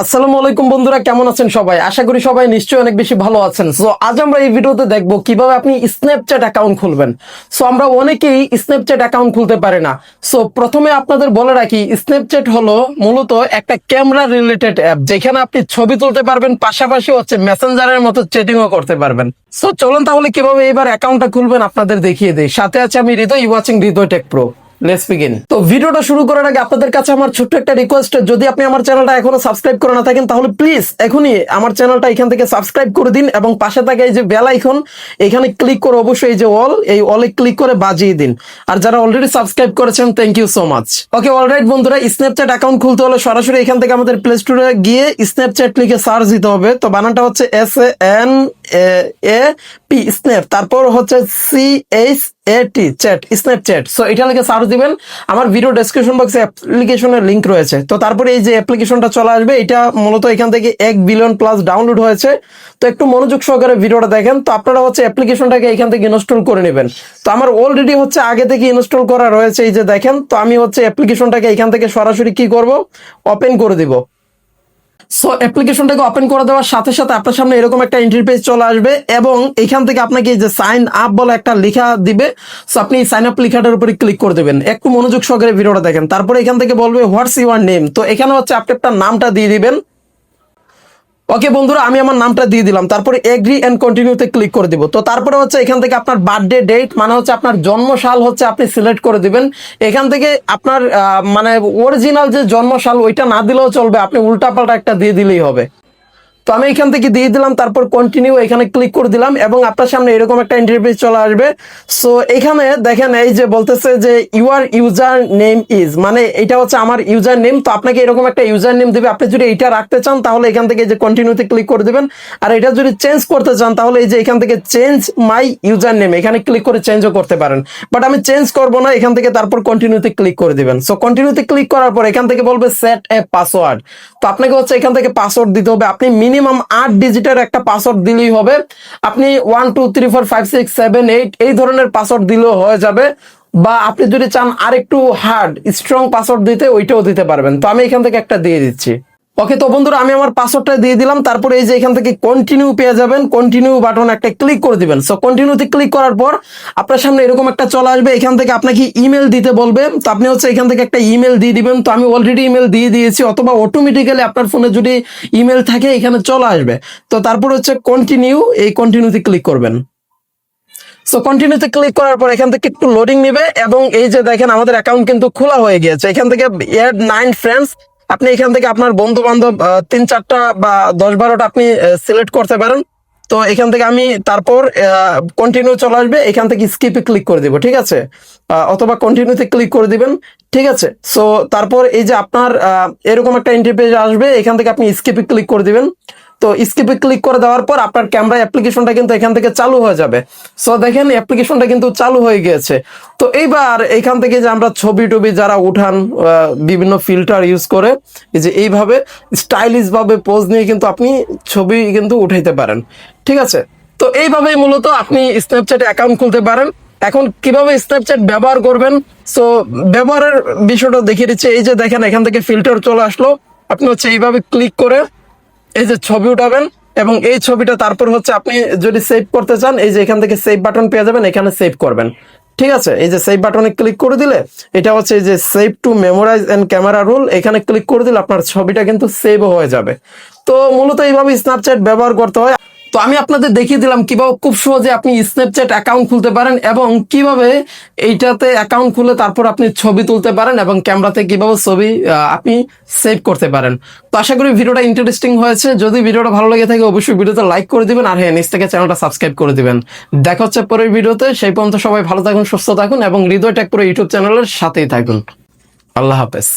আসসালামু আলাইকুম বন্ধুরা, কেমন আছেন সবাই? আশা করি সবাই নিশ্চয়ই অনেক বেশি ভালো আছেন। সো আজ আমরা এই ভিডিওতে দেখব কিভাবে আপনি স্ন্যাপচ্যাট অ্যাকাউন্ট খুলবেন। সো আমরা অনেকেই স্ন্যাপচ্যাট অ্যাকাউন্ট খুলতে পারি না। সো প্রথমে আপনাদের বলে রাখি, স্ন্যাপচ্যাট হলো মূলত একটা ক্যামেরা রিলেটেড অ্যাপ, যেখানে আপনি ছবি তুলতে পারবেন, পাশাপাশি হচ্ছে মেসেঞ্জারের মতো চ্যাটিংও করতে পারবেন। সো চলুন তাহলে কিভাবে এবার অ্যাকাউন্টটা খুলবেন আপনাদের দেখিয়ে দিই। সাথে আছে আমি Hridoy, watching Hridoy Tech Pro. Let's begin. তো ভিডিওটা শুরু করার আগে আপনাদের কাছে আমার ছোট্ট একটা রিকোয়েস্ট, যদি আপনি আমার চ্যানেলটা এখনো সাবস্ক্রাইব করে না থাকেন তাহলে প্লিজ এখনই আমার চ্যানেলটা এখান থেকে সাবস্ক্রাইব করে দিন এবং পাশে থাকা এই যে বেল আইকন, এখানে ক্লিক করে অবশ্যই এই যে এই অলে ক্লিক করে বাজিয়ে দিন। আর যারা অলরেডি সাবস্ক্রাইব করেছেন, thank you so much. Okay, alright বন্ধুরা, স্ন্যাপচ্যাট অ্যাকাউন্ট খুলতে হলে সরাসরি এখান থেকে আমাদের প্লে স্টোরে গিয়ে স্ন্যাপচ্যাট লিখে সার্চ দিতে হবে। তো বানানটা হচ্ছে SNAP স্ন্যাপ, তারপর হচ্ছে CHAT চ্যাট, স্ন্যাপচ্যাট। সো এটা লিখে সার্চ দিবেন। আমার ভিডিও ডেসক্রিপশন বক্সে অ্যাপ্লিকেশনের লিংক রয়েছে। তো তারপরে এই যে অ্যাপ্লিকেশনটা চলে আসবে, এটা মূলত এখান থেকে 1 বিলিয়ন প্লাস ডাউনলোড হয়েছে। তো একটু মনোযোগ সহকারে ভিডিওটা দেখেন। তো আপনারা হচ্ছে অ্যাপ্লিকেশনটাকে এখান থেকে ইনস্টল করে নেবেন। তো আমার অলরেডি হচ্ছে আগে থেকে ইনস্টল করা রয়েছে, এই যে দেখেন। তো আমি হচ্ছে অ্যাপ্লিকেশনটাকে এখান থেকে সরাসরি কি করব, ওপেন করে দিব। সো অ্যাপ্লিকেশনটাকে ওপেন করে দেওয়ার সাথে সাথে আপনার সামনে এরকম একটা ইন্টারফেস চলে আসবে এবং এখান থেকে আপনাকে এই যে সাইন আপ বলে একটা লেখা দিবে। সো আপনি সাইন আপ লেখাটার উপরে ক্লিক করে দেবেন। একটু মনোযোগ সহকারে ভিডিওটা দেখেন। তারপরে এখান থেকে বলবে হোয়াটস ইউর নেম। তো এখানে হচ্ছে আপনি আপনার নামটা দিয়ে দিবেন। ওকে বন্ধুরা, আমি আমার নামটা দিয়ে দিলাম। তারপরে এগ্রি এন্ড কন্টিনিউতে ক্লিক করে দিব। তো তারপরে হচ্ছে এখান থেকে আপনার বার্থডে ডেট, মানে হচ্ছে আপনার জন্ম সাল হচ্ছে আপনি সিলেক্ট করে দিবেন। এখান থেকে আপনার মানে অরিজিনাল যে জন্ম সাল ওইটা না দিলেও চলবে, আপনি উল্টাপাল্টা একটা দিয়ে দিলেই হবে। তো আমি এখান থেকে দিয়ে দিলাম, তারপর কন্টিনিউ এখানে ক্লিক করে দিলাম এবং আপনার সামনে এরকম একটা ইন্টারফেস চলে আসবে। সো এখানে দেখেন এই যে বলতেছে যে ইউর ইউজার নেম ইজ, মানে এটা হচ্ছে আমার ইউজার নেম। তো আপনাকে এরকম একটা ইউজার নেম দিবে। আপনি যদি এটা রাখতে চান তাহলে এখান থেকে এই যে কন্টিনিউতে ক্লিক করে দিবেন। আর এটা যদি চেঞ্জ করতে চান তাহলে এই যে এখান থেকে চেঞ্জ মাই ইউজার নেম, এখানে ক্লিক করে চেঞ্জও করতে পারেন। বাট আমি চেঞ্জ করবো না, এখান থেকে তারপর কন্টিনিউতে ক্লিক করে দিবেন। সো কন্টিনিউতে ক্লিক করার পর এখান থেকে বলবে সেট এ পাসওয়ার্ড। তো আপনাকে হচ্ছে এখান থেকে পাসওয়ার্ড দিতে হবে। আপনি মিনিমাম 8 ডিজিটের একটা পাসওয়ার্ড দিলেই হবে। আপনি 1 2 3 4 5 6 7 8 এই ধরনের পাসওয়ার্ড দিলেও হয়ে যাবে, বা আপনি যদি চান আরেকটু হার্ড স্ট্রং পাসওয়ার্ড দিতে, ওইটাও দিতে পারবেন। তো আমি এখান থেকে একটা দিয়ে দিচ্ছি। ওকে, তো বন্ধুরা আমি আমার পাসওয়ার্ডটা দিয়ে দিলাম। তারপরে এই যে এখান থেকে কন্টিনিউ পেয়ে যাবেন, কন্টিনিউ বাটন একটা ক্লিক করে দিবেন। সো কন্টিনিউতে ক্লিক করার পর আপনার সামনে এরকম একটা চলে আসবে। এখান থেকে আপনাকে ইমেল দিতে বলবে। তো আপনি হচ্ছে এখান থেকে একটা ইমেল দিয়ে দিবেন। তো আমি অলরেডি ইমেল দিয়ে দিয়েছি, অথবা অটোমেটিক্যালি আপনার ফোনে যদি ইমেল থাকে এখানে চলে আসবে। তো তারপর হচ্ছে কন্টিনিউ, এই কন্টিনিউতে ক্লিক করবেন। সো কন্টিনিউতে ক্লিক করার পর এখান থেকে একটু লোডিং নেবে এবং এই যে দেখেন আমাদের অ্যাকাউন্ট কিন্তু খোলা হয়ে গিয়েছে। এখান থেকে এড 9 ফ্রেন্ডস, আপনি এখান থেকে আপনার বন্ধু বান্ধব 3-4টা বা 10-12টা আপনি সিলেক্ট করতে পারেন। তো এখান থেকে আমি তারপর কন্টিনিউ চলে আসবে, এখান থেকে স্কিপে ক্লিক করে দিব, ঠিক আছে, অথবা কন্টিনিউতে ক্লিক করে দিবেন, ঠিক আছে। সো তারপর এই যে আপনার এরকম একটা ইন্টারফেস আসবে, এখান থেকে আপনি স্কিপে ক্লিক করে দিবেন। তো স্কিপে ক্লিক করে দেওয়ার পর আপনার ক্যামেরা অ্যাপ্লিকেশনটা কিন্তু এখান থেকে চালু হয়ে যাবে। সো দেখেন অ্যাপ্লিকেশনটা কিন্তু চালু হয়ে গিয়েছে। তো এইবার এখান থেকে যে আমরা ছবি টবি যারা উঠান বিভিন্ন ফিল্টার ইউজ করে, এই যে এইভাবে স্টাইলিশ ভাবে পোজ নিয়ে কিন্তু আপনি ছবি কিন্তু উঠাইতে পারেন, ঠিক আছে। তো এইভাবেই মূলত আপনি স্ন্যাপচ্যাটে অ্যাকাউন্ট খুলতে পারেন। এখন কিভাবে স্ন্যাপচ্যাট ব্যবহার করবেন, সো ব্যবহারের বিষয়টা দেখিয়ে দিচ্ছে। এই যে দেখেন এখান থেকে ফিল্টার চলে আসলো। আপনি হচ্ছে এইভাবে ক্লিক করে এই যে ছবি উঠাবেন এবং এই ছবিটা তারপর হচ্ছে আপনি যদি সেভ করতে চান, এই যে এখান থেকে সেভ বাটন পেয়ে যাবেন, এখানে সেভ করবেন, ঠিক আছে। এই যে সেভ বাটনে ক্লিক করে দিলে এটা হচ্ছে এই যে save to memorize and camera roll, এখানে ক্লিক করে দিলে আপনার ছবিটা কিন্তু সেভও হয়ে যাবে। তো মূলত এইভাবে স্ন্যাপচ্যাট ব্যবহার করতে হয়। তো আমি আপনাদের দেখিয়ে দিলাম কিভাবে খুব সহজে আপনি স্ন্যাপচ্যাট অ্যাকাউন্ট খুলতে পারেন এবং কিভাবে এইটাতে অ্যাকাউন্ট খুলে তারপর আপনি ছবি তুলতে পারেন এবং ক্যামেরাতে কিভাবে ছবি আপনি সেভ করতে পারেন। তো আশা করি ভিডিওটা ইন্টারেস্টিং হয়েছে। যদি ভিডিওটা ভালো লেগে থাকে অবশ্যই ভিডিওতে লাইক করে দিবেন, আর হ্যাঁ নিচ থেকে চ্যানেলটা সাবস্ক্রাইব করে দিবেন। দেখা হচ্ছে পরের ভিডিওতে। সেই পর্যন্ত সবাই ভালো থাকুন, সুস্থ থাকুন এবং হৃদয় টেক প্রো ইউটিউব চ্যানেলের সাথেই থাকুন। আল্লাহ হাফেজ।